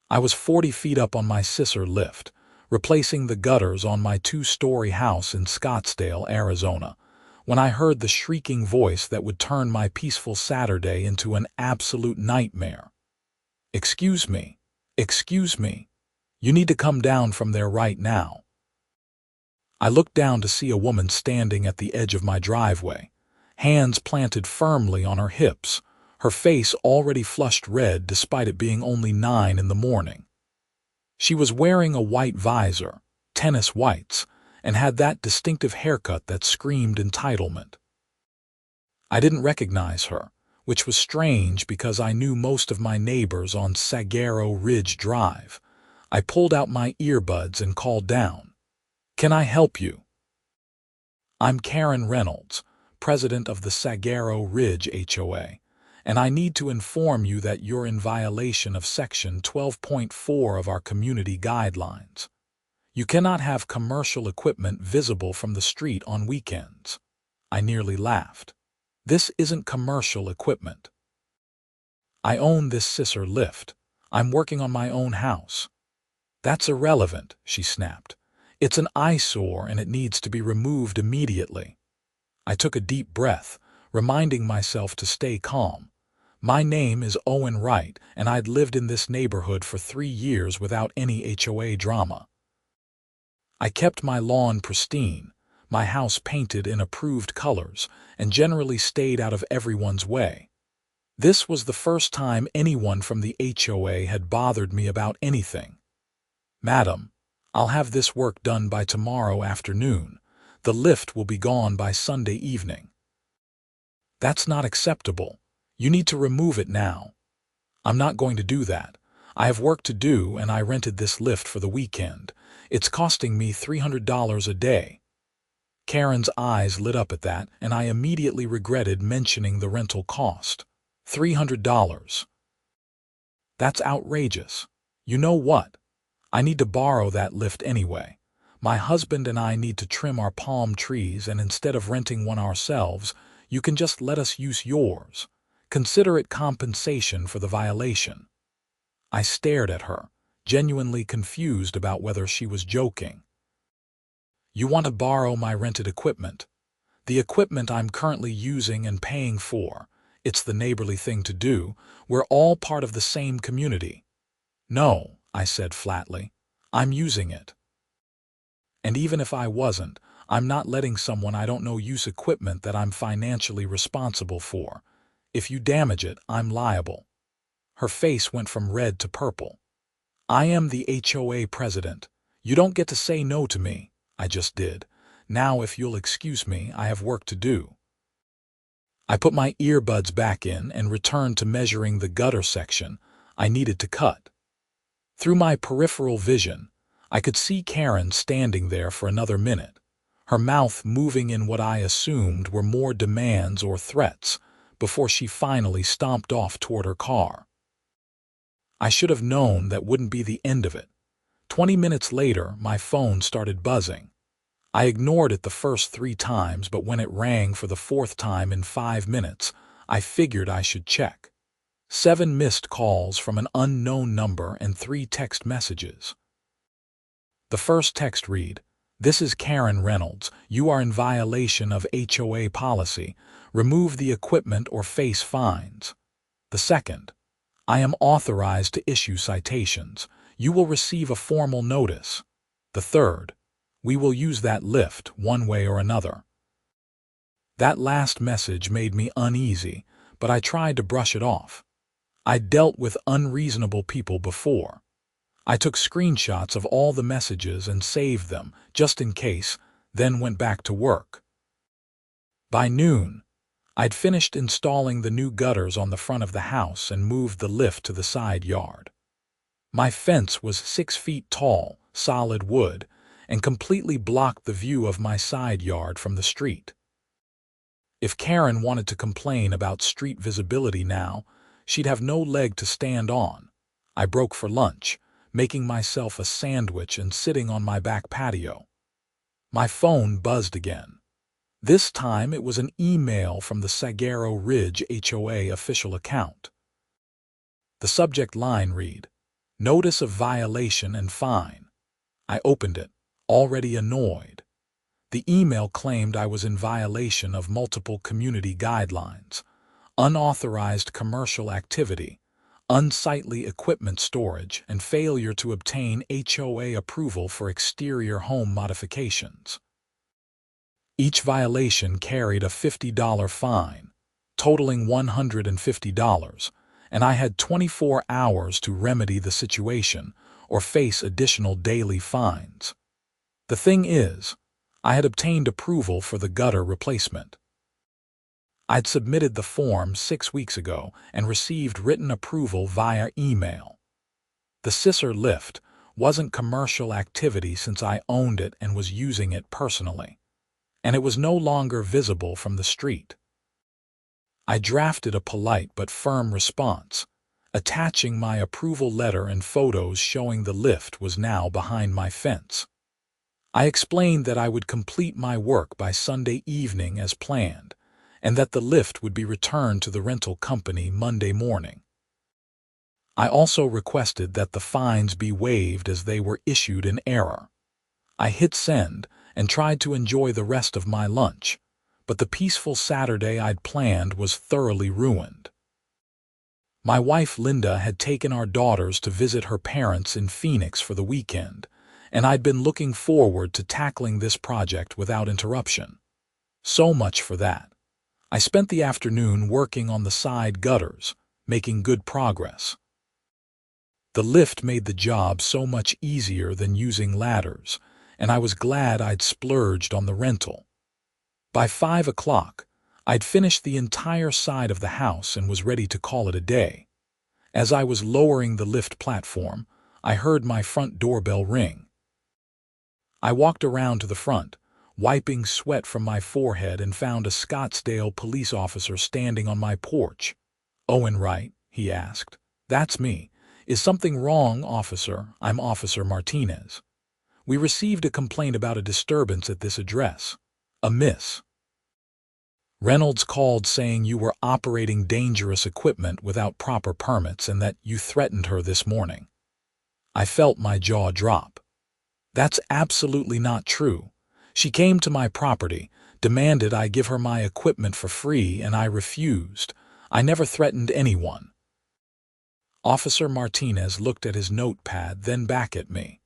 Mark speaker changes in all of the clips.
Speaker 1: I was 40 feet up on my Scissor lift, replacing the gutters on my 2-story house in Scottsdale, Arizona, when I heard the shrieking voice that would turn my peaceful Saturday into an absolute nightmare. "Excuse me, excuse me. You need to come down from there right now." I looked down to see a woman standing at the edge of my driveway, hands planted firmly on her hips, her face already flushed red despite it being only 9 in the morning. She was wearing a white visor, tennis whites, and had that distinctive haircut that screamed entitlement. I didn't recognize her, which was strange because I knew most of my neighbors on Saguaro Ridge Drive. I pulled out my earbuds and called down, "Can I help you?" "I'm Karen Reynolds, president of the Saguaro Ridge HOA, and I need to inform you that you're in violation of Section 12.4 of our community guidelines. You cannot have commercial equipment visible from the street on weekends." I nearly laughed. "This isn't commercial equipment. I own this Scissor lift. I'm working on my own house." "That's irrelevant," she snapped. "It's an eyesore and it needs to be removed immediately." I took a deep breath, reminding myself to stay calm. My name is Owen Wright, and I'd lived in this neighborhood for 3 years without any HOA drama. I kept my lawn pristine, my house painted in approved colors, and generally stayed out of everyone's way. This was the first time anyone from the HOA had bothered me about anything. "Madam, I'll have this work done by tomorrow afternoon. The lift will be gone by Sunday evening." "That's not acceptable. You need to remove it now." "I'm not going to do that. I have work to do and I rented this lift for the weekend. It's costing me $300 a day." Karen's eyes lit up at that, and I immediately regretted mentioning the rental cost. $300. That's outrageous. You know what? I need to borrow that lift anyway. My husband and I need to trim our palm trees, and instead of renting one ourselves, you can just let us use yours. Consider it compensation for the violation." I stared at her, genuinely confused about whether she was joking. "You want to borrow my rented equipment? The equipment I'm currently using and paying for. It's the neighborly thing to do. We're all part of the same community." "No," I said flatly. "I'm using it. And even if I wasn't, I'm not letting someone I don't know use equipment that I'm financially responsible for. If you damage it, I'm liable." Her face went from red to purple. "I am the HOA president. You don't get to say no to me." I just did. "Now if you'll excuse me, I have work to do." I put my earbuds back in and returned to measuring the gutter section I needed to cut. Through my peripheral vision, I could see Karen standing there for another minute, her mouth moving in what I assumed were more demands or threats, before she finally stomped off toward her car. I should have known that wouldn't be the end of it. 20 minutes later, my phone started buzzing. I ignored it the first 3 times, but when it rang for the 4th time in 5 minutes, I figured I should check. 7 missed calls from an unknown number and 3 text messages. The first text read, "This is Karen Reynolds. You are in violation of HOA policy. Remove the equipment or face fines." The second, "I am authorized to issue citations. You will receive a formal notice." The third, "We will use that lift one way or another." That last message made me uneasy, but I tried to brush it off. I'd dealt with unreasonable people before. I took screenshots of all the messages and saved them, just in case, then went back to work. By noon, I'd finished installing the new gutters on the front of the house and moved the lift to the side yard. My fence was 6 feet tall, solid wood, and completely blocked the view of my side yard from the street. If Karen wanted to complain about street visibility now, she'd have no leg to stand on. I broke for lunch, making myself a sandwich and sitting on my back patio. My phone buzzed again. This time it was an email from the Saguaro Ridge HOA official account. The subject line read, Notice of violation and fine. I opened it, already annoyed. The email claimed I was in violation of multiple community guidelines: unauthorized commercial activity, unsightly equipment storage, and failure to obtain HOA approval for exterior home modifications. Each violation carried a $50 fine, totaling $150, and I had 24 hours to remedy the situation or face additional daily fines. The thing is, I had obtained approval for the gutter replacement. I'd submitted the form 6 weeks ago and received written approval via email. The Scissor lift wasn't commercial activity since I owned it and was using it personally, and it was no longer visible from the street. I drafted a polite but firm response, attaching my approval letter and photos showing the lift was now behind my fence. I explained that I would complete my work by Sunday evening as planned, and that the lift would be returned to the rental company Monday morning. I also requested that the fines be waived as they were issued in error. I hit send and tried to enjoy the rest of my lunch, but the peaceful Saturday I'd planned was thoroughly ruined. My wife Linda had taken our daughters to visit her parents in Phoenix for the weekend, and I'd been looking forward to tackling this project without interruption. So much for that. I spent the afternoon working on the side gutters, making good progress. The lift made the job so much easier than using ladders, and I was glad I'd splurged on the rental. By 5 o'clock, I'd finished the entire side of the house and was ready to call it a day. As I was lowering the lift platform, I heard my front doorbell ring. I walked around to the front, wiping sweat from my forehead, and found a Scottsdale police officer standing on my porch. "Owen Wright?" he asked. "That's me. Is something wrong, officer? I'm Officer Martinez. We received a complaint about a disturbance at this address. A Miss Reynolds called saying you were operating dangerous equipment without proper permits and that you threatened her this morning." I felt my jaw drop. "That's absolutely not true. She came to my property, demanded I give her my equipment for free, and I refused. I never threatened anyone." Officer Martinez looked at his notepad, then back at me.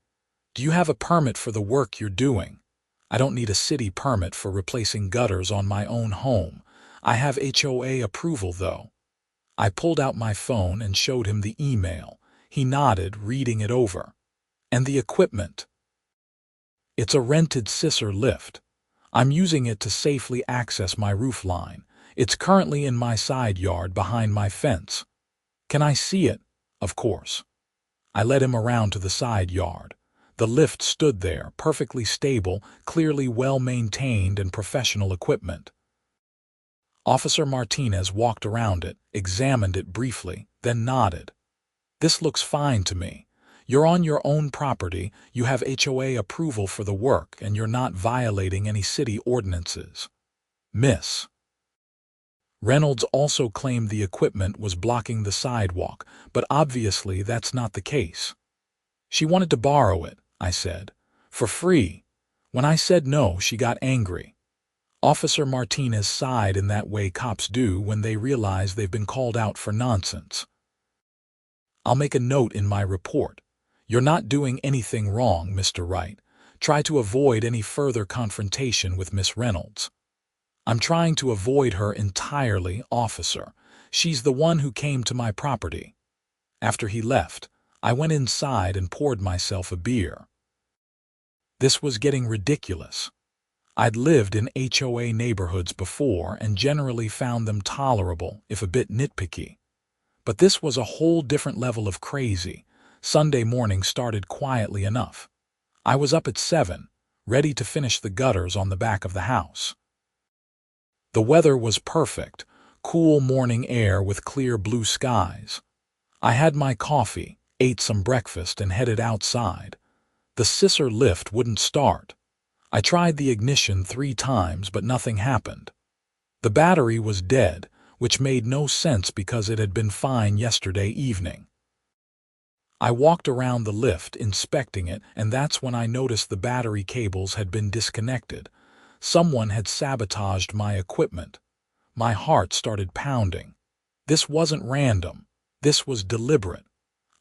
Speaker 1: "Do you have a permit for the work you're doing?" "I don't need a city permit for replacing gutters on my own home. I have HOA approval, though." I pulled out my phone and showed him the email. He nodded, reading it over. "And the equipment?" "It's a rented Scissor lift. I'm using it to safely access my roof line. It's currently in my side yard behind my fence." "Can I see it?" "Of course." I led him around to the side yard. The lift stood there, perfectly stable, clearly well-maintained and professional equipment. Officer Martinez walked around it, examined it briefly, then nodded. "This looks fine to me. You're on your own property, you have HOA approval for the work, and you're not violating any city ordinances." Miss Reynolds also claimed the equipment was blocking the sidewalk, but obviously that's not the case. "She wanted to borrow it," I said, "for free. When I said no, she got angry." Officer Martinez sighed in that way cops do when they realize they've been called out for nonsense. "I'll make a note in my report. You're not doing anything wrong, Mr. Wright. Try to avoid any further confrontation with Miss Reynolds." "I'm trying to avoid her entirely, officer. She's the one who came to my property." After he left, I went inside and poured myself a beer. This was getting ridiculous. I'd lived in HOA neighborhoods before and generally found them tolerable, if a bit nitpicky. But this was a whole different level of crazy. Sunday morning started quietly enough. I was up at 7, ready to finish the gutters on the back of the house. The weather was perfect, cool morning air with clear blue skies. I had my coffee, ate some breakfast, and headed outside. The Scissor lift wouldn't start. I tried the ignition 3 times, but nothing happened. The battery was dead, which made no sense because it had been fine yesterday evening. I walked around the lift, inspecting it, and that's when I noticed the battery cables had been disconnected. Someone had sabotaged my equipment. My heart started pounding. This wasn't random. This was deliberate.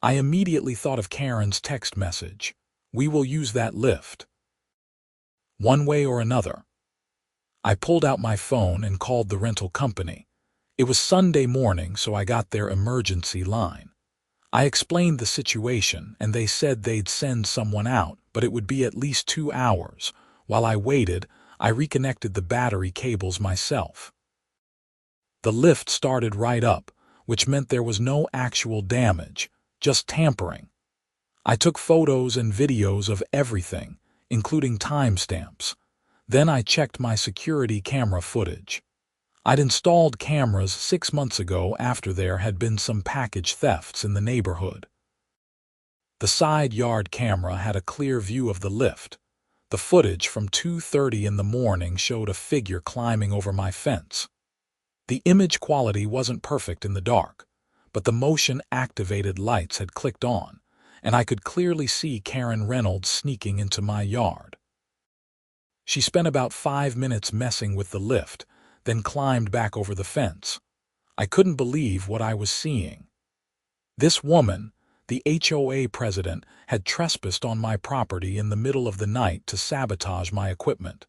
Speaker 1: I immediately thought of Karen's text message. "We will use that lift, one way or another." I pulled out my phone and called the rental company. It was Sunday morning, so I got their emergency line. I explained the situation, and they said they'd send someone out, but it would be at least 2 hours. While I waited, I reconnected the battery cables myself. The lift started right up, which meant there was no actual damage, just tampering. I took photos and videos of everything, including timestamps. Then I checked my security camera footage. I'd installed cameras 6 months ago after there had been some package thefts in the neighborhood. The side yard camera had a clear view of the lift. The footage from 2:30 in the morning showed a figure climbing over my fence. The image quality wasn't perfect in the dark, but the motion-activated lights had clicked on, and I could clearly see Karen Reynolds sneaking into my yard. She spent about 5 minutes messing with the lift, then climbed back over the fence. I couldn't believe what I was seeing. This woman, the HOA president, had trespassed on my property in the middle of the night to sabotage my equipment.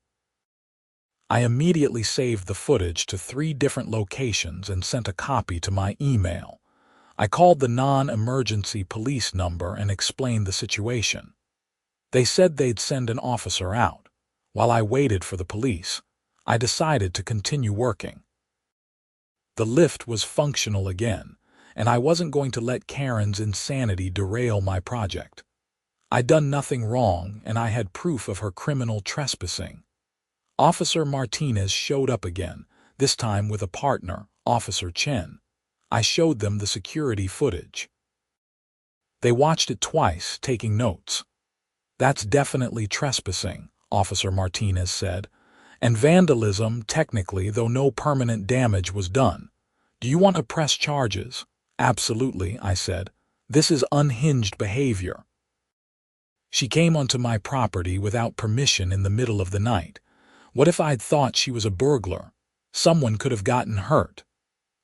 Speaker 1: I immediately saved the footage to 3 different locations and sent a copy to my email. I called the non-emergency police number and explained the situation. They said they'd send an officer out. While I waited for the police, I decided to continue working. The lift was functional again, and I wasn't going to let Karen's insanity derail my project. I'd done nothing wrong, and I had proof of her criminal trespassing. Officer Martinez showed up again, this time with a partner, Officer Chen. I showed them the security footage. They watched it twice, taking notes. "That's definitely trespassing," Officer Martinez said. "And vandalism, technically, though no permanent damage was done. Do you want to press charges?" "Absolutely," I said. "This is unhinged behavior." She came onto my property without permission in the middle of the night. What if I'd thought she was a burglar? Someone could have gotten hurt.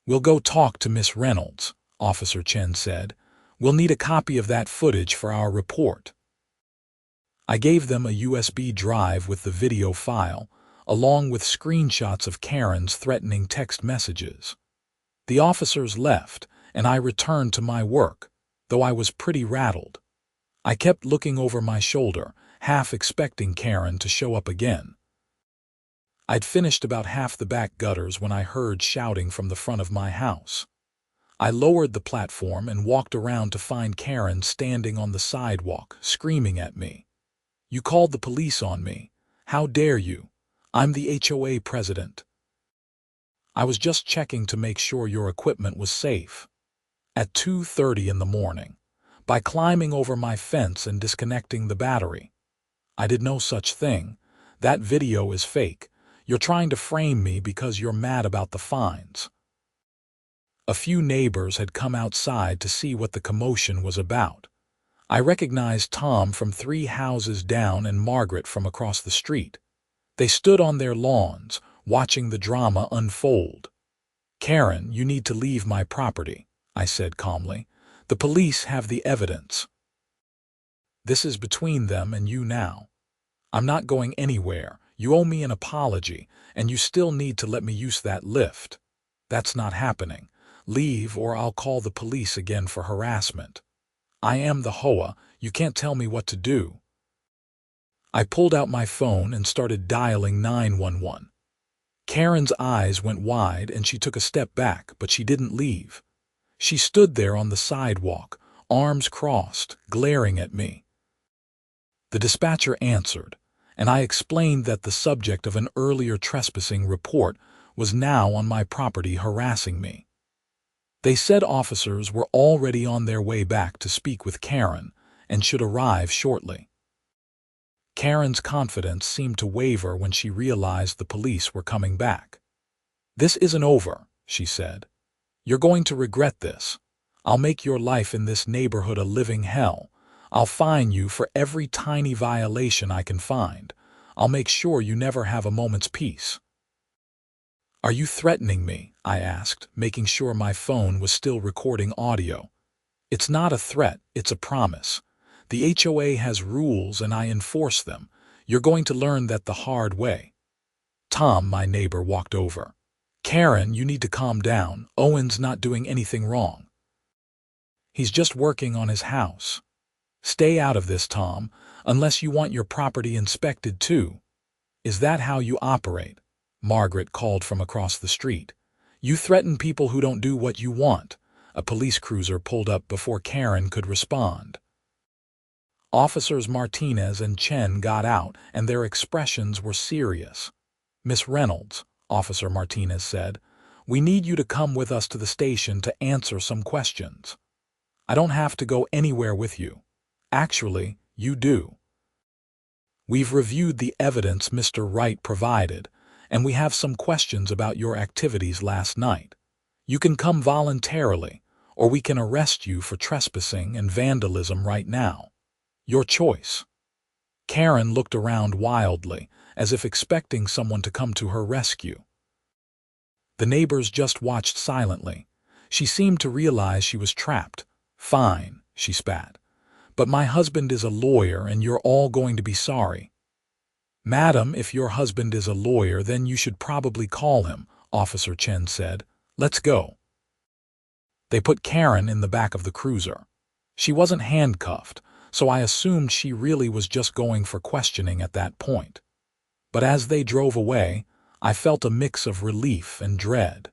Speaker 1: "We'll go talk to Miss Reynolds," Officer Chen said. "We'll need a copy of that footage for our report." I gave them a USB drive with the video file, along with screenshots of Karen's threatening text messages. The officers left, and I returned to my work, though I was pretty rattled. I kept looking over my shoulder, half expecting Karen to show up again. I'd finished about half the back gutters when I heard shouting from the front of my house. I lowered the platform and walked around to find Karen standing on the sidewalk, screaming at me. "You called the police on me. How dare you? I'm the HOA president." "I was just checking to make sure your equipment was safe." At 2:30 in the morning, by climbing over my fence and disconnecting the battery. "I did no such thing. That video is fake. You're trying to frame me because you're mad about the fines." A few neighbors had come outside to see what the commotion was about. I recognized Tom from 3 houses down and Margaret from across the street. They stood on their lawns, watching the drama unfold. "Karen, you need to leave my property," I said calmly. "The police have the evidence. This is between them and you now. I'm not going anywhere. You owe me an apology, and you still need to let me use that lift. That's not happening. Leave or I'll call the police again for harassment. I am the HOA. You can't tell me what to do." I pulled out my phone and started dialing 911. Karen's eyes went wide and she took a step back, but she didn't leave. She stood there on the sidewalk, arms crossed, glaring at me. The dispatcher answered, and I explained that the subject of an earlier trespassing report was now on my property harassing me. They said officers were already on their way back to speak with Karen and should arrive shortly. Karen's confidence seemed to waver when she realized the police were coming back. "This isn't over," she said. "You're going to regret this. I'll make your life in this neighborhood a living hell. I'll fine you for every tiny violation I can find. I'll make sure you never have a moment's peace." "Are you threatening me?" I asked, making sure my phone was still recording audio. "It's not a threat, it's a promise. The HOA has rules and I enforce them. You're going to learn that the hard way." Tom, my neighbor, walked over. "Karen, you need to calm down. Owen's not doing anything wrong. He's just working on his house. Stay out of this, Tom, unless you want your property inspected too." "Is that how you operate?" Margaret called from across the street. "You threaten people who don't do what you want." A police cruiser pulled up before Karen could respond. Officers Martinez and Chen got out, and their expressions were serious. "Miss Reynolds," Officer Martinez said, "we need you to come with us to the station to answer some questions." "I don't have to go anywhere with you." "Actually, you do. We've reviewed the evidence Mr. Wright provided, and we have some questions about your activities last night. You can come voluntarily, or we can arrest you for trespassing and vandalism right now. Your choice." Karen looked around wildly, as if expecting someone to come to her rescue. The neighbors just watched silently. She seemed to realize she was trapped. "Fine," she spat. "But my husband is a lawyer and you're all going to be sorry." "Madam, if your husband is a lawyer, then you should probably call him," Officer Chen said. "Let's go." They put Karen in the back of the cruiser. She wasn't handcuffed, so I assumed she really was just going for questioning at that point. But as they drove away, I felt a mix of relief and dread.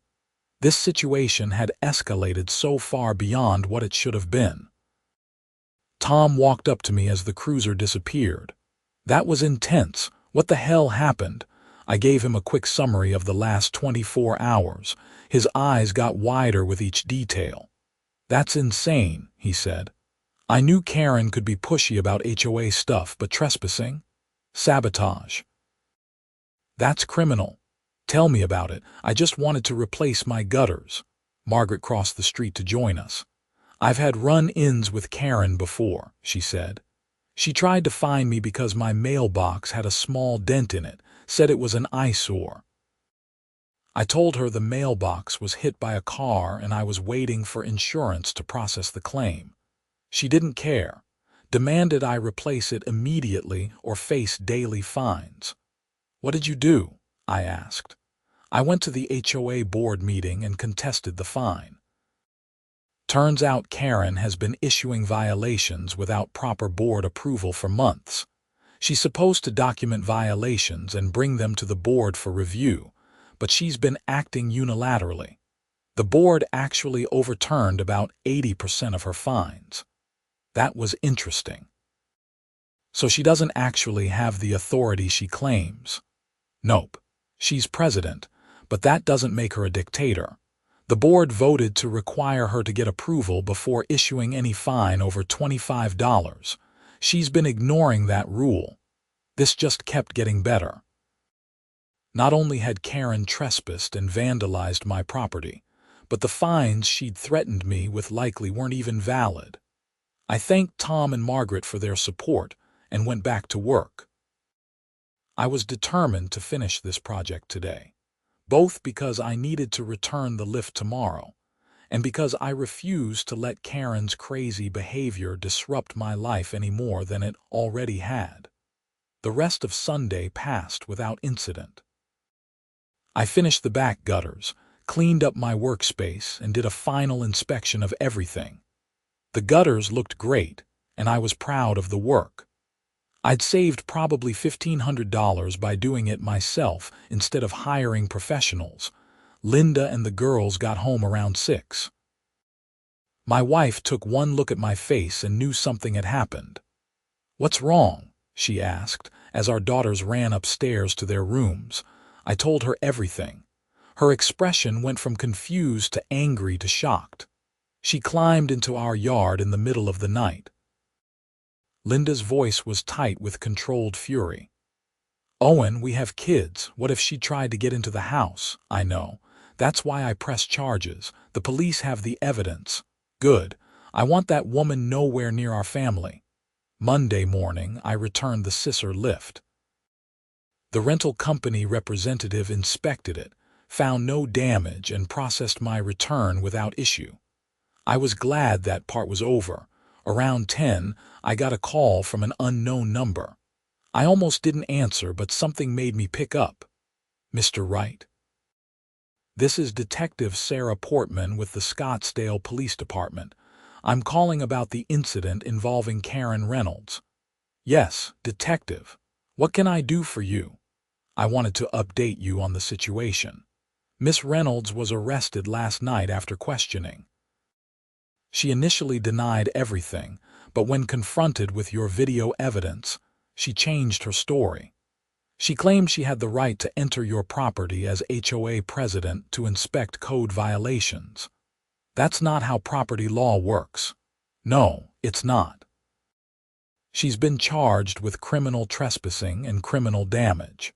Speaker 1: This situation had escalated so far beyond what it should have been. Tom walked up to me as the cruiser disappeared. "That was intense. What the hell happened?" I gave him a quick summary of the last 24 hours. His eyes got wider with each detail. "That's insane," he said. "I knew Karen could be pushy about HOA stuff, but trespassing? Sabotage. That's criminal. Tell me about it. I just wanted to replace my gutters." Margaret crossed the street to join us. "I've had run-ins with Karen before," she said. "She tried to fine me because my mailbox had a small dent in it, said it was an eyesore. I told her the mailbox was hit by a car and I was waiting for insurance to process the claim. She didn't care, demanded I replace it immediately or face daily fines." "What did you do?" I asked. "I went to the HOA board meeting and contested the fine. Turns out Karen has been issuing violations without proper board approval for months. She's supposed to document violations and bring them to the board for review, but she's been acting unilaterally. The board actually overturned about 80% of her fines." That was interesting. "So she doesn't actually have the authority she claims?" "Nope. She's president, but that doesn't make her a dictator. The board voted to require her to get approval before issuing any fine over $25. She's been ignoring that rule. This just kept getting better. Not only had Karen trespassed and vandalized my property, but the fines she'd threatened me with likely weren't even valid. I thanked Tom and Margaret for their support and went back to work. I was determined to finish this project today, both because I needed to return the lift tomorrow and because I refused to let Karen's crazy behavior disrupt my life any more than it already had. The rest of Sunday passed without incident. I finished the back gutters, cleaned up my workspace, and did a final inspection of everything. The gutters looked great, and I was proud of the work. I'd saved probably $1,500 by doing it myself instead of hiring professionals. Linda and the girls got home around 6. My wife took one look at my face and knew something had happened. "What's wrong?" she asked as our daughters ran upstairs to their rooms. I told her everything. Her expression went from confused to angry to shocked. She climbed into our yard in the middle of the night. Linda's voice was tight with controlled fury. "Owen, we have kids. What if she tried to get into the house?" "I know. That's why I press charges. The police have the evidence." Good. I want that woman nowhere near our family. Monday morning, I returned the Scissor lift. The rental company representative inspected it, found no damage, and processed my return without issue. I was glad that part was over. Around 10, I got a call from an unknown number. I almost didn't answer, but something made me pick up. Mr. Wright? This is Detective Sarah Portman with the Scottsdale Police Department. I'm calling about the incident involving Karen Reynolds. Yes, Detective. What can I do for you? I wanted to update you on the situation. Miss Reynolds was arrested last night after questioning. She initially denied everything, but when confronted with your video evidence, she changed her story. She claimed she had the right to enter your property as HOA president to inspect code violations. That's not how property law works. No, it's not. She's been charged with criminal trespassing and criminal damage.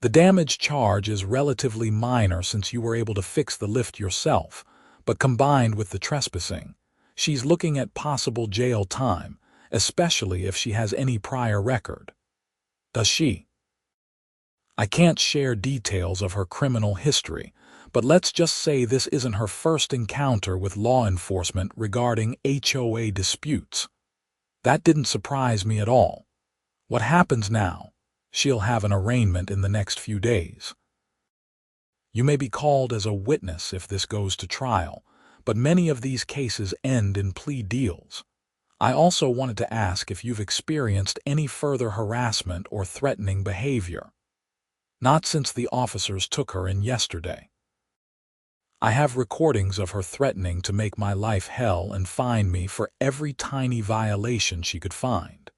Speaker 1: The damage charge is relatively minor since you were able to fix the lift yourself, but combined with the trespassing, she's looking at possible jail time, especially if she has any prior record. Does she? I can't share details of her criminal history, but let's just say this isn't her first encounter with law enforcement regarding HOA disputes. That didn't surprise me at all. What happens now? She'll have an arraignment in the next few days. You may be called as a witness if this goes to trial, but many of these cases end in plea deals. I also wanted to ask if you've experienced any further harassment or threatening behavior. Not since the officers took her in yesterday. I have recordings of her threatening to make my life hell and fine me for every tiny violation she could find.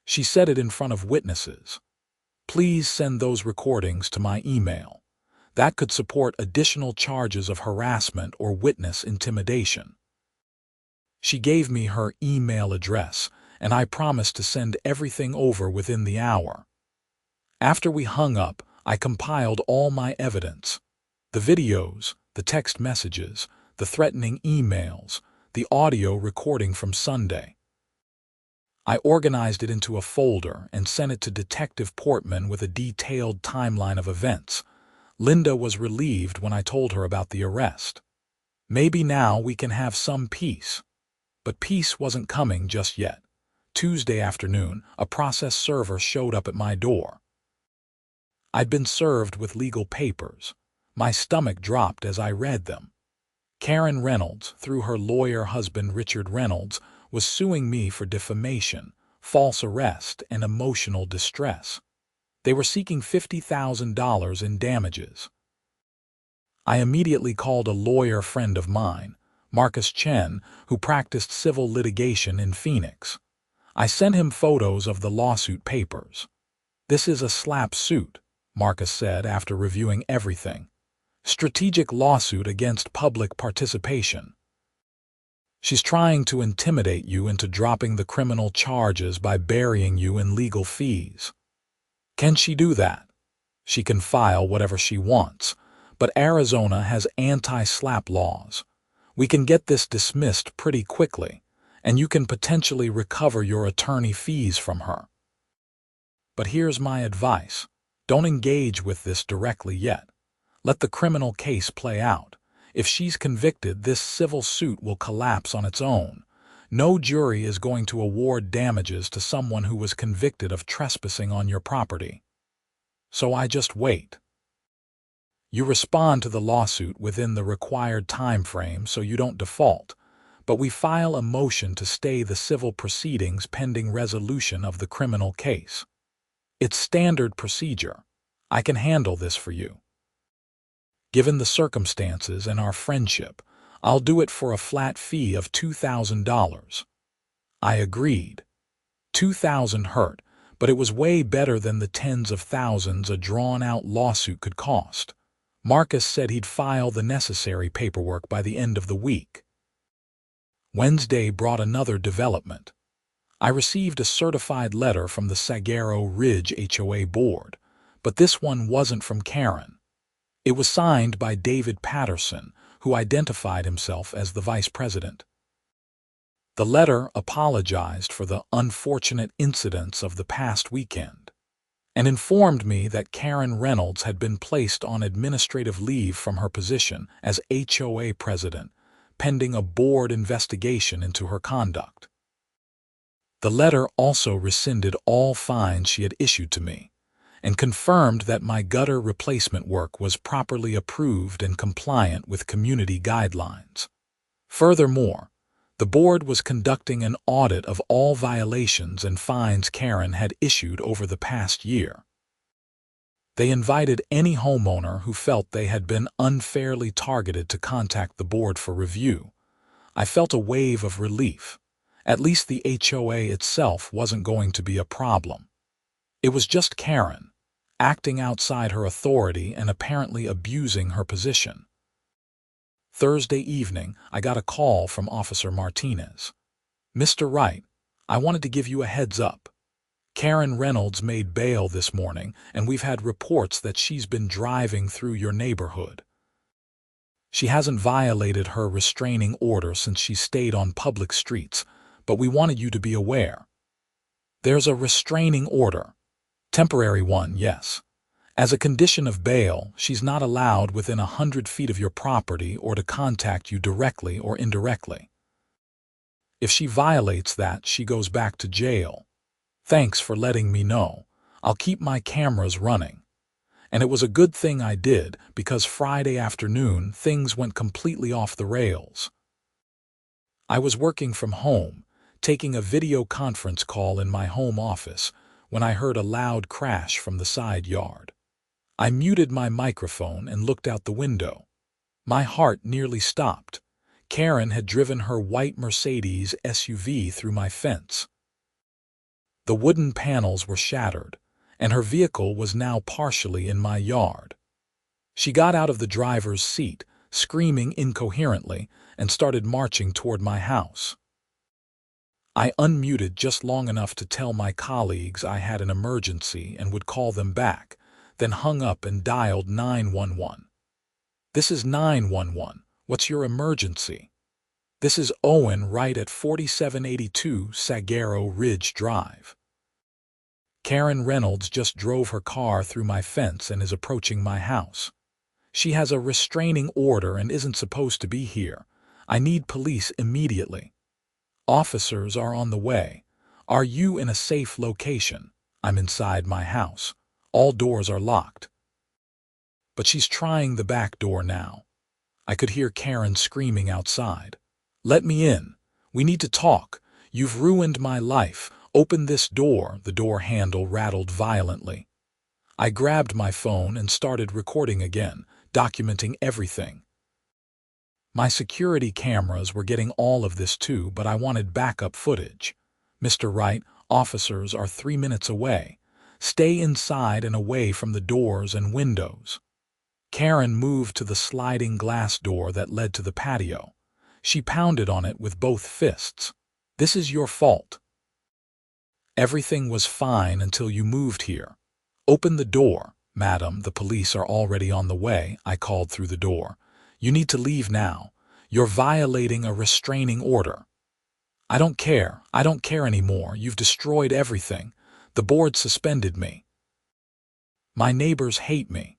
Speaker 1: She said it in front of witnesses. Please send those recordings to my email. That could support additional charges of harassment or witness intimidation. She gave me her email address, and I promised to send everything over within the hour. After we hung up, I compiled all my evidence. The videos, the text messages, the threatening emails, the audio recording from Sunday. I organized it into a folder and sent it to Detective Portman with a detailed timeline of events. Linda was relieved when I told her about the arrest. Maybe now we can have some peace. But peace wasn't coming just yet. Tuesday afternoon, a process server showed up at my door. I'd been served with legal papers. My stomach dropped as I read them. Karen Reynolds, through her lawyer husband Richard Reynolds, was suing me for defamation, false arrest, and emotional distress. They were seeking $50,000 in damages. I immediately called a lawyer friend of mine, Marcus Chen, who practiced civil litigation in Phoenix. I sent him photos of the lawsuit papers. This is a slap suit, Marcus said after reviewing everything. Strategic lawsuit against public participation. She's trying to intimidate you into dropping the criminal charges by burying you in legal fees. Can she do that? She can file whatever she wants, but Arizona has anti-slap laws. We can get this dismissed pretty quickly, and you can potentially recover your attorney fees from her. But here's my advice. Don't engage with this directly yet. Let the criminal case play out. If she's convicted, this civil suit will collapse on its own. No jury is going to award damages to someone who was convicted of trespassing on your property. So I just wait. You respond to the lawsuit within the required time frame so you don't default, but we file a motion to stay the civil proceedings pending resolution of the criminal case. It's standard procedure. I can handle this for you. Given the circumstances and our friendship, I'll do it for a flat fee of $2,000. I agreed. $2,000 hurt, but it was way better than the tens of thousands a drawn-out lawsuit could cost. Marcus said he'd file the necessary paperwork by the end of the week. Wednesday brought another development. I received a certified letter from the Saguaro Ridge HOA board, but this one wasn't from Karen. It was signed by David Patterson, who identified himself as the vice president. The letter apologized for the unfortunate incidents of the past weekend and informed me that Karen Reynolds had been placed on administrative leave from her position as HOA president, pending a board investigation into her conduct. The letter also rescinded all fines she had issued to me and confirmed that my gutter replacement work was properly approved and compliant with community guidelines. Furthermore, the board was conducting an audit of all violations and fines Karen had issued over the past year. They invited any homeowner who felt they had been unfairly targeted to contact the board for review. I felt a wave of relief. At least the HOA itself wasn't going to be a problem. It was just Karen, acting outside her authority and apparently abusing her position. Thursday evening, I got a call from Officer Martinez. "Mr. Wright, I wanted to give you a heads up. Karen Reynolds made bail this morning, and we've had reports that she's been driving through your neighborhood. She hasn't violated her restraining order since she stayed on public streets, but we wanted you to be aware. There's a restraining order. Temporary one, yes. As a condition of bail, she's not allowed within 100 feet of your property or to contact you directly or indirectly. If she violates that, she goes back to jail. Thanks for letting me know. I'll keep my cameras running." And it was a good thing I did, because Friday afternoon things went completely off the rails. I was working from home, taking a video conference call in my home office, when I heard a loud crash from the side yard. I muted my microphone and looked out the window. My heart nearly stopped. Karen had driven her white Mercedes SUV through my fence. The wooden panels were shattered, and her vehicle was now partially in my yard. She got out of the driver's seat, screaming incoherently, and started marching toward my house. I unmuted just long enough to tell my colleagues I had an emergency and would call them back, then hung up and dialed 911. "This is 911. What's your emergency?" "This is Owen Wright at 4782 Saguaro Ridge Drive. Karen Reynolds just drove her car through my fence and is approaching my house. She has a restraining order and isn't supposed to be here. I need police immediately. Officers are on the way. Are you in a safe location?" "I'm inside my house. All doors are locked." But she's trying the back door now. I could hear Karen screaming outside. "Let me in. We need to talk. You've ruined my life. Open this door." The door handle rattled violently. I grabbed my phone and started recording again, documenting everything. My security cameras were getting all of this too, but I wanted backup footage. "Mr. Wright, officers are 3 minutes away. Stay inside and away from the doors and windows." Karen moved to the sliding glass door that led to the patio. She pounded on it with both fists. "This is your fault. Everything was fine until you moved here. Open the door." "Madam, the police are already on the way," I called through the door. "You need to leave now. You're violating a restraining order." I don't care anymore. You've destroyed everything. The board suspended me. My neighbors hate me.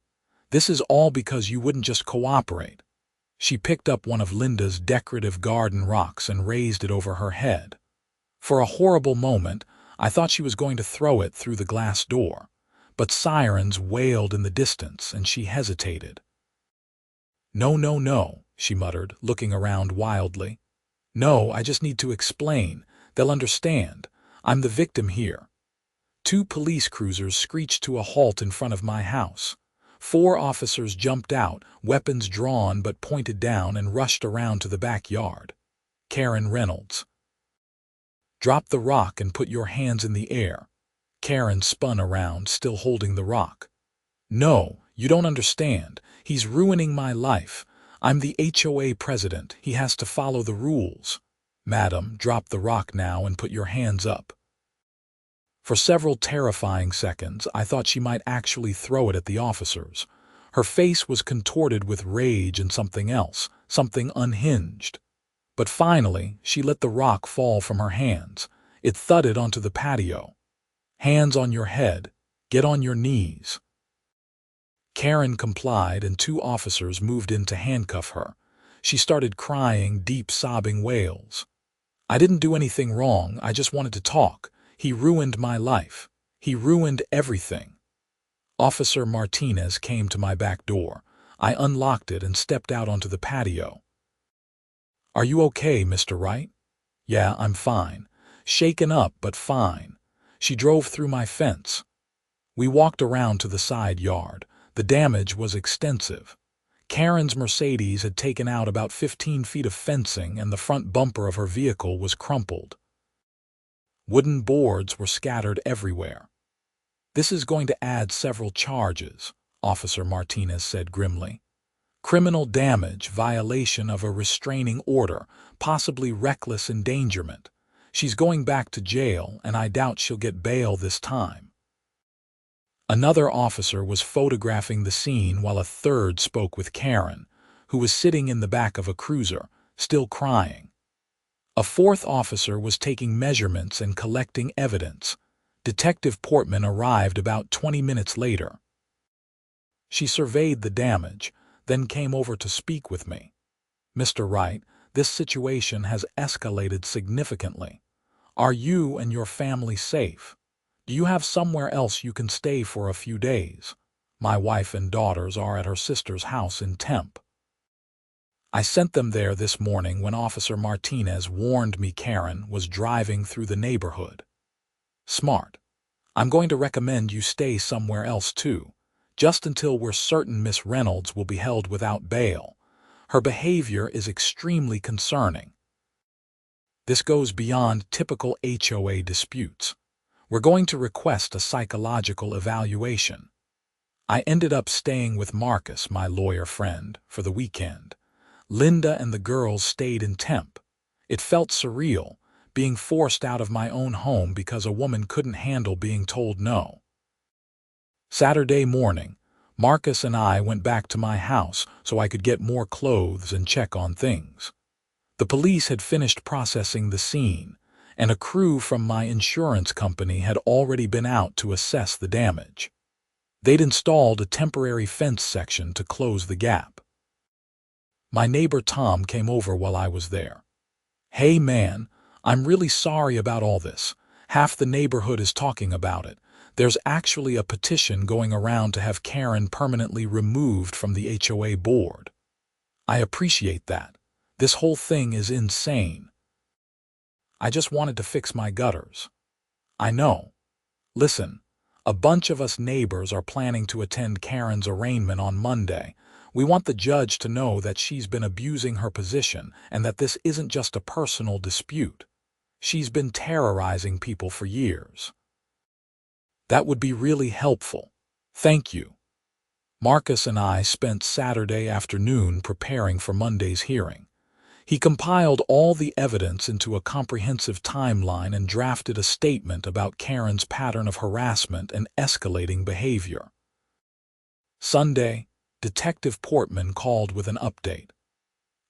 Speaker 1: This is all because you wouldn't just cooperate." She picked up one of Linda's decorative garden rocks and raised it over her head. For a horrible moment, I thought she was going to throw it through the glass door, but sirens wailed in the distance and she hesitated. No, no, no," she muttered, looking around wildly. "No, I just need to explain. They'll understand. I'm the victim here." 2 police cruisers screeched to a halt in front of my house. 4 officers jumped out, weapons drawn but pointed down, and rushed around to the backyard. "Karen Reynolds, drop the rock and put your hands in the air." Karen spun around, still holding the rock. "No, you don't understand. He's ruining my life. I'm the HOA president. He has to follow the rules." "Madam, drop the rock now and put your hands up." For several terrifying seconds, I thought she might actually throw it at the officers. Her face was contorted with rage and something else, something unhinged. But finally, she let the rock fall from her hands. It thudded onto the patio. "Hands on your head. Get on your knees." Karen complied, and 2 officers moved in to handcuff her. She started crying deep, sobbing wails. "I didn't do anything wrong. I just wanted to talk. He ruined my life. He ruined everything." Officer Martinez came to my back door. I unlocked it and stepped out onto the patio. "Are you okay, Mr. Wright?" "Yeah, I'm fine. Shaken up, but fine." She drove through my fence. We walked around to the side yard. The damage was extensive. Karen's Mercedes had taken out about 15 feet of fencing, and the front bumper of her vehicle was crumpled. Wooden boards were scattered everywhere. "This is going to add several charges," Officer Martinez said grimly. "Criminal damage, violation of a restraining order, possibly reckless endangerment. She's going back to jail, and I doubt she'll get bail this time." Another officer was photographing the scene while a third spoke with Karen, who was sitting in the back of a cruiser, still crying. A fourth officer was taking measurements and collecting evidence. Detective Portman arrived about 20 minutes later. She surveyed the damage, then came over to speak with me. "Mr. Wright, this situation has escalated significantly. Are you and your family safe? Do you have somewhere else you can stay for a few days? My wife and daughters are at her sister's house in Temp." I sent them there this morning when Officer Martinez warned me Karen was driving through the neighborhood. "Smart. I'm going to recommend you stay somewhere else too, just until we're certain Miss Reynolds will be held without bail. Her behavior is extremely concerning. This goes beyond typical HOA disputes. We're going to request a psychological evaluation." I ended up staying with Marcus, my lawyer friend, for the weekend. Linda and the girls stayed in Temp. It felt surreal, being forced out of my own home because a woman couldn't handle being told no. Saturday morning, Marcus and I went back to my house so I could get more clothes and check on things. The police had finished processing the scene, and a crew from my insurance company had already been out to assess the damage. They'd installed a temporary fence section to close the gap. My neighbor Tom came over while I was there. "Hey man, I'm really sorry about all this. Half the neighborhood is talking about it. There's actually a petition going around to have Karen permanently removed from the HOA board." "I appreciate that. This whole thing is insane. I just wanted to fix my gutters." "I know. Listen, a bunch of us neighbors are planning to attend Karen's arraignment on Monday. We want the judge to know that she's been abusing her position and that this isn't just a personal dispute. She's been terrorizing people for years." "That would be really helpful. Thank you." Marcus and I spent Saturday afternoon preparing for Monday's hearing. He compiled all the evidence into a comprehensive timeline and drafted a statement about Karen's pattern of harassment and escalating behavior. Sunday, Detective Portman called with an update.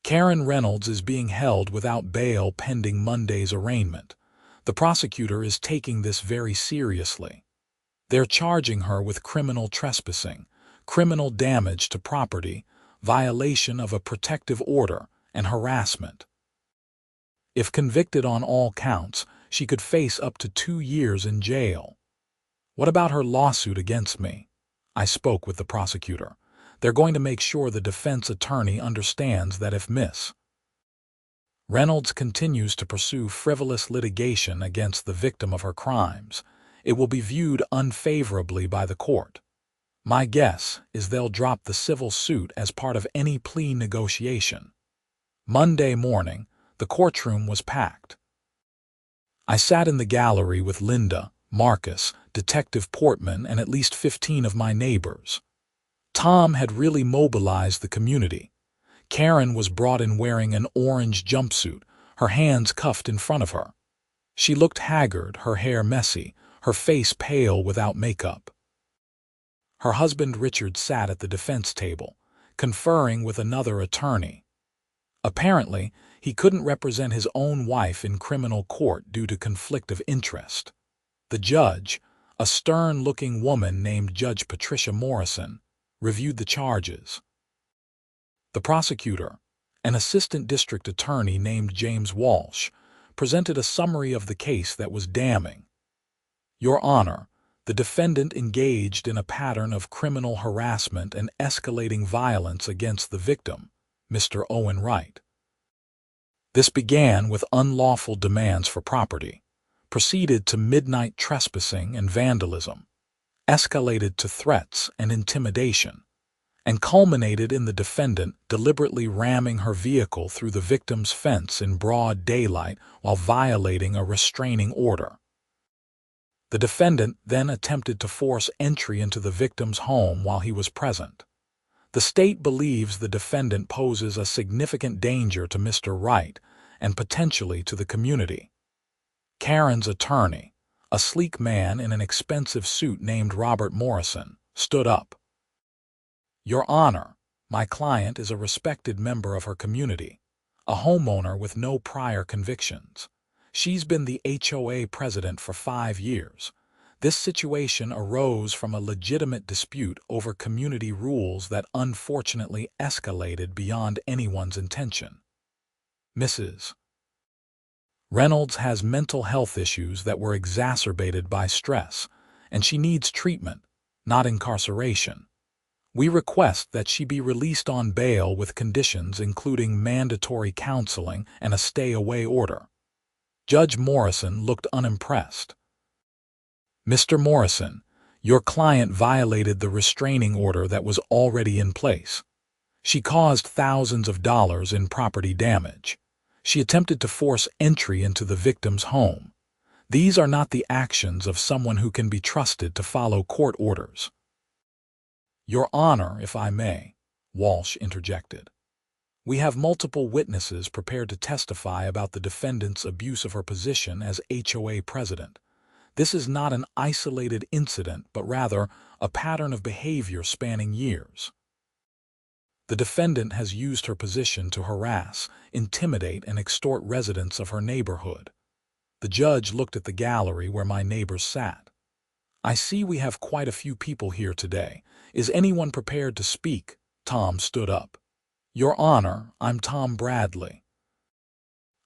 Speaker 1: Karen Reynolds is being held without bail pending Monday's arraignment. The prosecutor is taking this very seriously. They're charging her with criminal trespassing, criminal damage to property, violation of a protective order, and harassment. If convicted on all counts, she could face up to 2 years in jail. "What about her lawsuit against me?" I spoke with the prosecutor. "They're going to make sure the defense attorney understands that if Miss Reynolds continues to pursue frivolous litigation against the victim of her crimes, it will be viewed unfavorably by the court. My guess is they'll drop the civil suit as part of any plea negotiation." Monday morning, the courtroom was packed. I sat in the gallery with Linda, Marcus, Detective Portman, and at least 15 of my neighbors. Tom had really mobilized the community. Karen was brought in wearing an orange jumpsuit, her hands cuffed in front of her. She looked haggard, her hair messy, her face pale without makeup. Her husband Richard sat at the defense table, conferring with another attorney. Apparently, he couldn't represent his own wife in criminal court due to conflict of interest. The judge, a stern-looking woman named Judge Patricia Morrison, reviewed the charges. The prosecutor, an assistant district attorney named James Walsh, presented a summary of the case that was damning. Your Honor, the defendant engaged in a pattern of criminal harassment and escalating violence against the victim, Mr. Owen Wright. This began with unlawful demands for property, proceeded to midnight trespassing and vandalism, escalated to threats and intimidation, and culminated in the defendant deliberately ramming her vehicle through the victim's fence in broad daylight while violating a restraining order. The defendant then attempted to force entry into the victim's home while he was present. The state believes the defendant poses a significant danger to Mr. Wright and potentially to the community. Karen's attorney, a sleek man in an expensive suit named Robert Morrison, stood up. Your Honor, my client is a respected member of her community, a homeowner with no prior convictions. She's been the HOA president for 5 years. This situation arose from a legitimate dispute over community rules that unfortunately escalated beyond anyone's intention. Mrs. Reynolds has mental health issues that were exacerbated by stress, and she needs treatment, not incarceration. We request that she be released on bail with conditions including mandatory counseling and a stay-away order. Judge Morrison looked unimpressed. Mr. Morrison, your client violated the restraining order that was already in place. She caused thousands of dollars in property damage. She attempted to force entry into the victim's home. These are not the actions of someone who can be trusted to follow court orders. Your Honor, if I may, Walsh interjected. We have multiple witnesses prepared to testify about the defendant's abuse of her position as HOA president. This is not an isolated incident, but rather a pattern of behavior spanning years. The defendant has used her position to harass, intimidate, and extort residents of her neighborhood. The judge looked at the gallery where my neighbors sat. I see we have quite a few people here today. Is anyone prepared to speak? Tom stood up. Your Honor, I'm Tom Bradley.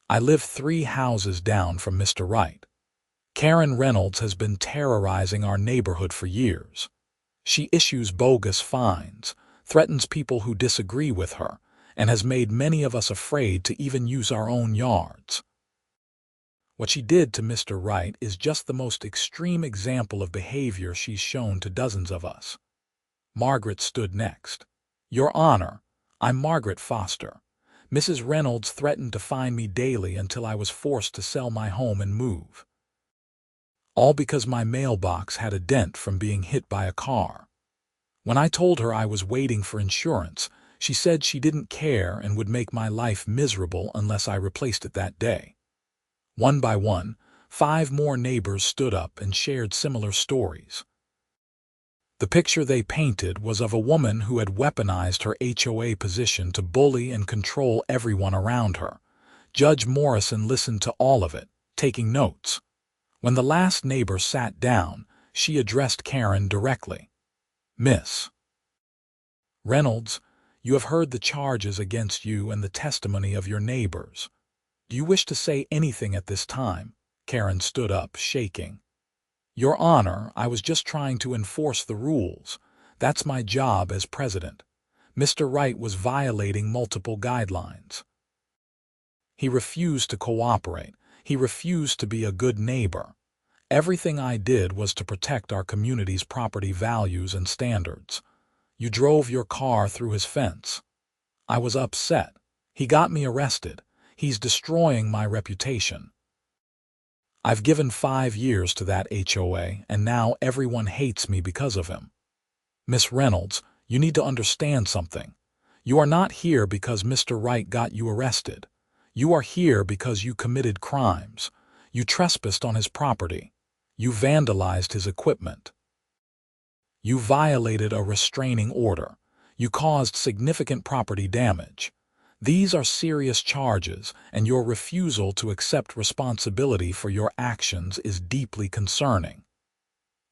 Speaker 1: I live 3 houses down from Mr. Wright. Karen Reynolds has been terrorizing our neighborhood for years. She issues bogus fines, threatens people who disagree with her, and has made many of us afraid to even use our own yards. What she did to Mr. Wright is just the most extreme example of behavior she's shown to dozens of us. Margaret stood next. Your Honor, I'm Margaret Foster. Mrs. Reynolds threatened to fine me daily until I was forced to sell my home and move. All because my mailbox had a dent from being hit by a car. When I told her I was waiting for insurance, she said she didn't care and would make my life miserable unless I replaced it that day. One by one, 5 more neighbors stood up and shared similar stories. The picture they painted was of a woman who had weaponized her HOA position to bully and control everyone around her. Judge Morrison listened to all of it, taking notes. When the last neighbor sat down, she addressed Karen directly. Miss Reynolds, you have heard the charges against you and the testimony of your neighbors. Do you wish to say anything at this time? Karen stood up, shaking. Your Honor, I was just trying to enforce the rules. That's my job as president. Mr. Wright was violating multiple guidelines. He refused to cooperate. He refused to be a good neighbor. Everything I did was to protect our community's property values and standards. You drove your car through his fence. I was upset. He got me arrested. He's destroying my reputation. I've given 5 years to that HOA, and now everyone hates me because of him. Miss Reynolds, you need to understand something. You are not here because Mr. Wright got you arrested. You are here because you committed crimes. You trespassed on his property. You vandalized his equipment. You violated a restraining order. You caused significant property damage. These are serious charges, and your refusal to accept responsibility for your actions is deeply concerning."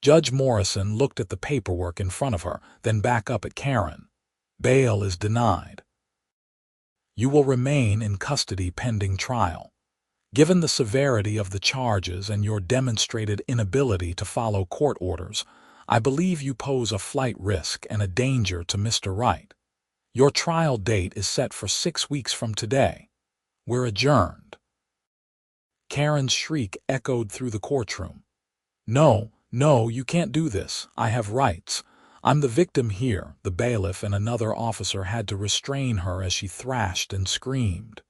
Speaker 1: Judge Morrison looked at the paperwork in front of her, then back up at Karen. "Bail is denied. You will remain in custody pending trial. Given the severity of the charges and your demonstrated inability to follow court orders, I believe you pose a flight risk and a danger to Mr. Wright. Your trial date is set for 6 weeks from today. We're adjourned." Karen's shriek echoed through the courtroom. "No, no, you can't do this. I have rights. I'm the victim here." The bailiff and another officer had to restrain her as she thrashed and screamed.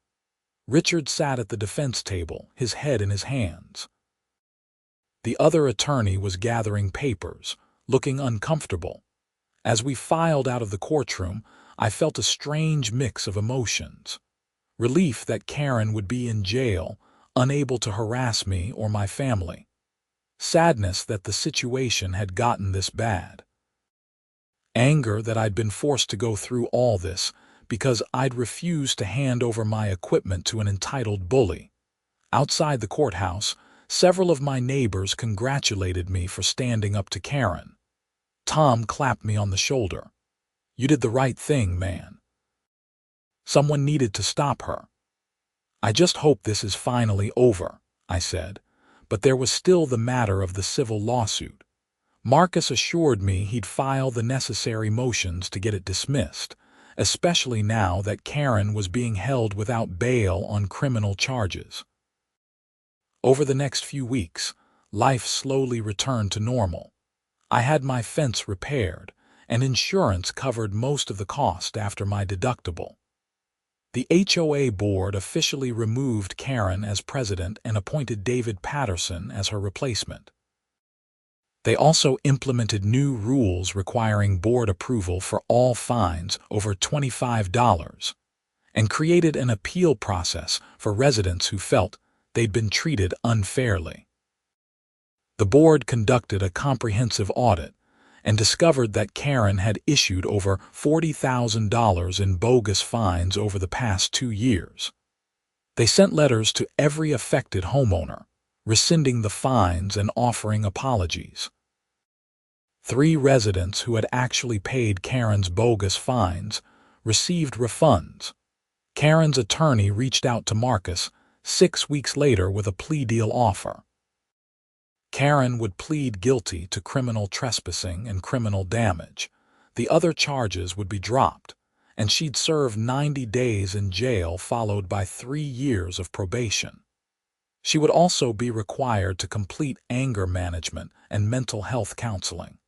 Speaker 1: Richard sat at the defense table, his head in his hands. The other attorney was gathering papers, looking uncomfortable. As we filed out of the courtroom, I felt a strange mix of emotions. Relief that Karen would be in jail, unable to harass me or my family. Sadness that the situation had gotten this bad. Anger that I'd been forced to go through all this because I'd refused to hand over my equipment to an entitled bully. Outside the courthouse, several of my neighbors congratulated me for standing up to Karen. Tom clapped me on the shoulder. "You did the right thing, man. Someone needed to stop her." "I just hope this is finally over," I said, but there was still the matter of the civil lawsuit. Marcus assured me he'd file the necessary motions to get it dismissed, especially now that Karen was being held without bail on criminal charges. Over the next few weeks, life slowly returned to normal. I had my fence repaired, and insurance covered most of the cost after my deductible. The HOA board officially removed Karen as president and appointed David Patterson as her replacement. They also implemented new rules requiring board approval for all fines over $25 and created an appeal process for residents who felt they'd been treated unfairly. The board conducted a comprehensive audit and discovered that Karen had issued over $40,000 in bogus fines over the past 2 years. They sent letters to every affected homeowner, rescinding the fines and offering apologies. 3 residents who had actually paid Karen's bogus fines received refunds. Karen's attorney reached out to Marcus 6 weeks later with a plea deal offer. Karen would plead guilty to criminal trespassing and criminal damage. The other charges would be dropped, and she'd serve 90 days in jail followed by 3 years of probation. She would also be required to complete anger management and mental health counseling.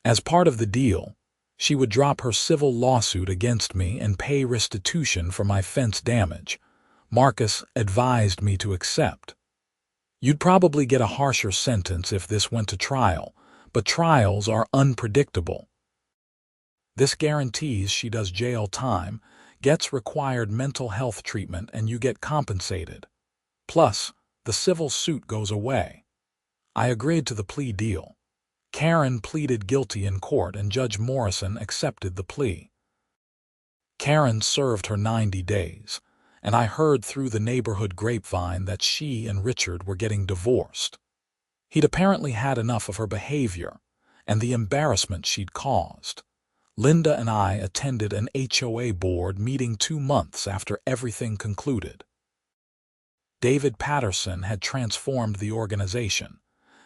Speaker 1: As part of the deal, she would drop her civil lawsuit against me and pay restitution for my fence damage. Marcus advised me to accept. "You'd probably get a harsher sentence if this went to trial, but trials are unpredictable. This guarantees she does jail time, gets required mental health treatment, and you get compensated. Plus, the civil suit goes away." I agreed to the plea deal. Karen pleaded guilty in court and Judge Morrison accepted the plea. Karen served her 90 days, and I heard through the neighborhood grapevine that she and Richard were getting divorced. He'd apparently had enough of her behavior and the embarrassment she'd caused. Linda and I attended an HOA board meeting 2 months after everything concluded. David Patterson had transformed the organization.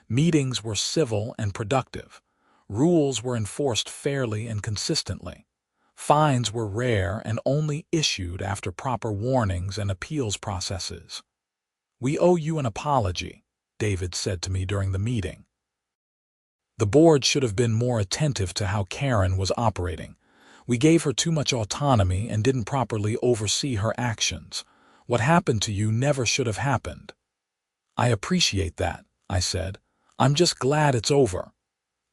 Speaker 1: Meetings were civil and productive. Rules were enforced fairly and consistently. Fines were rare and only issued after proper warnings and appeals processes. "We owe you an apology," David said to me during the meeting. The board should have been more attentive to how Karen was operating. We gave her too much autonomy and didn't properly oversee her actions. What happened to you never should have happened. "I appreciate that," I said. "I'm just glad it's over."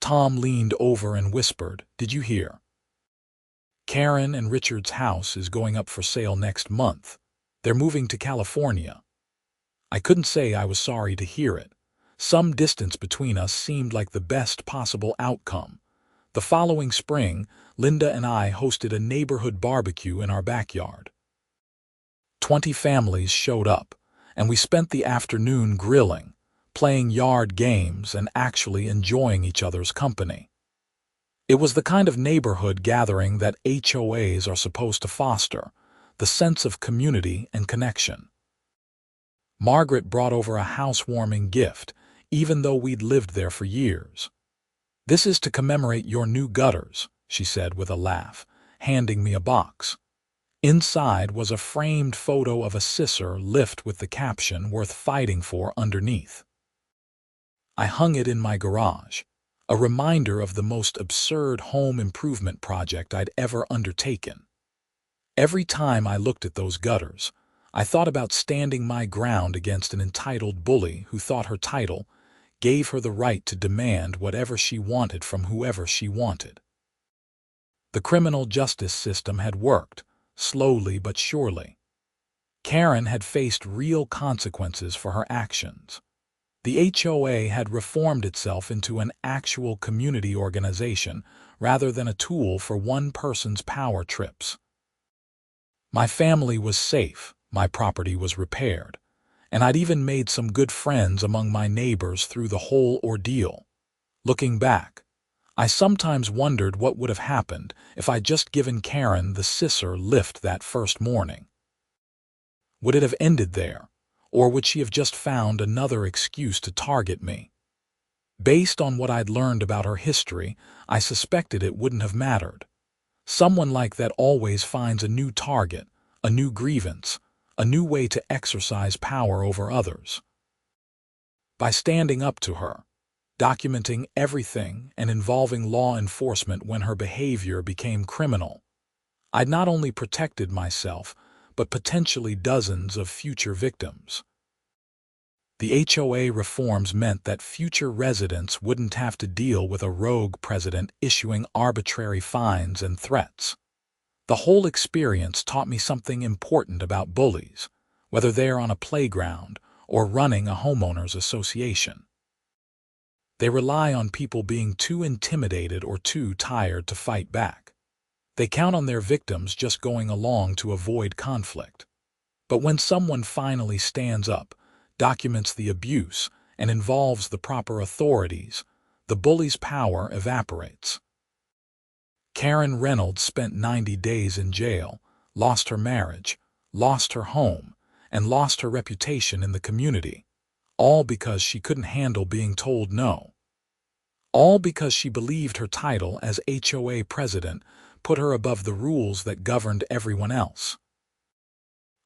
Speaker 1: Tom leaned over and whispered, "Did you hear? Karen and Richard's house is going up for sale next month. They're moving to California." I couldn't say I was sorry to hear it. Some distance between us seemed like the best possible outcome. The following spring, Linda and I hosted a neighborhood barbecue in our backyard. 20 families showed up, and we spent the afternoon grilling, playing yard games, and actually enjoying each other's company. It was the kind of neighborhood gathering that HOAs are supposed to foster, the sense of community and connection. Margaret brought over a housewarming gift, even though we'd lived there for years. "This is to commemorate your new gutters," she said with a laugh, handing me a box. Inside was a framed photo of a Scissor lift with the caption "Worth fighting for" underneath. I hung it in my garage, a reminder of the most absurd home improvement project I'd ever undertaken. Every time I looked at those gutters, I thought about standing my ground against an entitled bully who thought her title gave her the right to demand whatever she wanted from whoever she wanted. The criminal justice system had worked, slowly but surely. Karen had faced real consequences for her actions. The HOA had reformed itself into an actual community organization rather than a tool for one person's power trips. My family was safe, my property was repaired, and I'd even made some good friends among my neighbors through the whole ordeal. Looking back, I sometimes wondered what would have happened if I'd just given Karen the Scissor lift that first morning. Would it have ended there, or would she have just found another excuse to target me? Based on what I'd learned about her history, I suspected it wouldn't have mattered. Someone like that always finds a new target, a new grievance, a new way to exercise power over others. By standing up to her, documenting everything, and involving law enforcement when her behavior became criminal, I'd not only protected myself, but potentially dozens of future victims. The HOA reforms meant that future residents wouldn't have to deal with a rogue president issuing arbitrary fines and threats. The whole experience taught me something important about bullies, whether they're on a playground or running a homeowners association. They rely on people being too intimidated or too tired to fight back. They count on their victims just going along to avoid conflict. But when someone finally stands up, documents the abuse, and involves the proper authorities, the bully's power evaporates. Karen Reynolds spent 90 days in jail, lost her marriage, lost her home, and lost her reputation in the community, all because she couldn't handle being told no. All because she believed her title as HOA president put her above the rules that governed everyone else.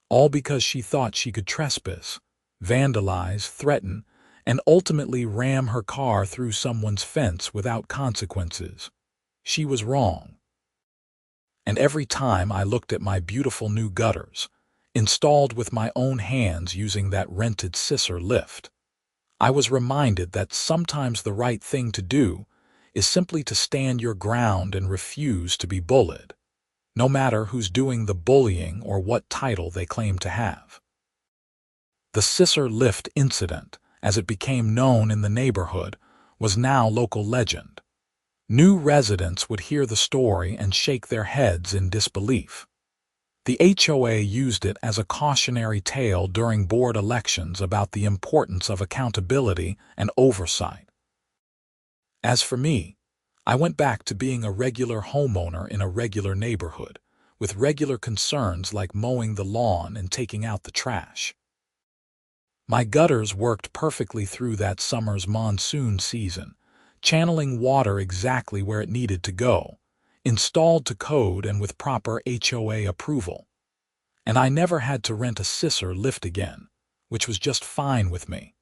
Speaker 1: All because she thought she could trespass, vandalize, threaten, and ultimately ram her car through someone's fence without consequences. She was wrong. And every time I looked at my beautiful new gutters, installed with my own hands using that rented Scissor lift, I was reminded that sometimes the right thing to do is simply to stand your ground and refuse to be bullied, no matter who's doing the bullying or what title they claim to have. The Scissor lift incident, as it became known in the neighborhood, was now local legend. New residents would hear the story and shake their heads in disbelief. The HOA used it as a cautionary tale during board elections about the importance of accountability and oversight. As for me, I went back to being a regular homeowner in a regular neighborhood, with regular concerns like mowing the lawn and taking out the trash. My gutters worked perfectly through that summer's monsoon season, channeling water exactly where it needed to go, installed to code and with proper HOA approval. And I never had to rent a Scissor lift again, which was just fine with me.